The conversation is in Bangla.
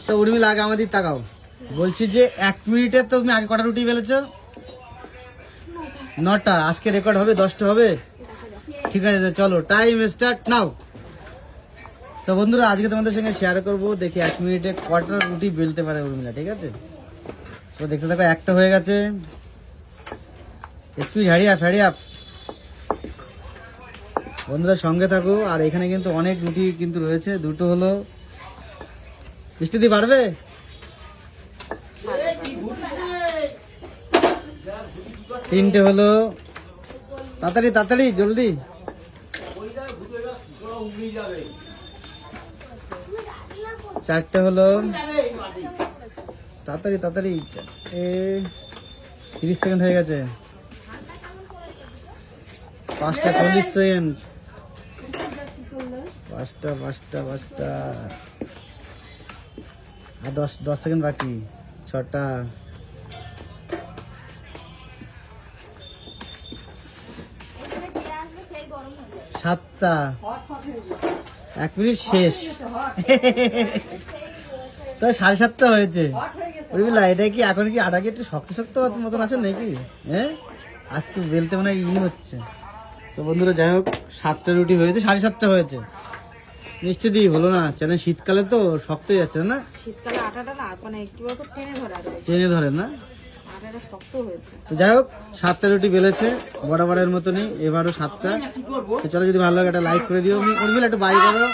তো উর্মিলা আগে আমাদের তাকাও, বলছি যে 1 মিনিটে তুমি আগে কটা রুটি বেলেছো? 9টা। আজকে রেকর্ড হবে 10টা হবে? ঠিক আছে, চলো টাইম স্টার্ট নাও। তো বন্ধুরা আজকে তোমাদের সঙ্গে শেয়ার করবো, দেখি 1 মিনিটে কটা রুটি বেলতে পারে উর্মিলা। ঠিক আছে, তো দেখতে থাকো। একটা হয়ে গেছে। Speed Harry up. বন্ধুরা সঙ্গে থাকো। আর এখানে কিন্তু অনেক রুটি কিন্তু রয়েছে। দুটো হলো, মিষ্টি দি পারবে? তিনটে হলো, তাড়াতাড়ি জলদি। চারটে হলো, তাড়াতাড়ি 30 সেকেন্ড হয়ে গেছে। 5টা 40 সেকেন্ড। 5টা আর 10 সেকেন্ড বাকি। 6টা, 7টা। 1 মিনিট শেষ। তো 7:30 হয়েছে। বুঝলা, এটা কি এখন কি আটা কি একটু শক্ত মতন আছে নাকি? হ্যাঁ, আজকে বেলতে মানে হচ্ছে। তো বন্ধুরা যাই হোক, 7টা রুটি হয়েছে, 7:30 হয়েছে। মিষ্টি দি হলো না, চ্যানেল শীতকালে তো শক্ত হয়ে যাচ্ছে না? শীতকালে আটাটা না মানে কি বলতো টেনে ধরে না? আটাটা শক্ত হয়েছে। তো যাই হোক, 7টা রুটি বেলেছে বরাবরের মতনই, এবারও 7টা। চলো, যদি ভালো লাগে একটা লাইক করে দিও। উর্মিলা একটু বাই করো।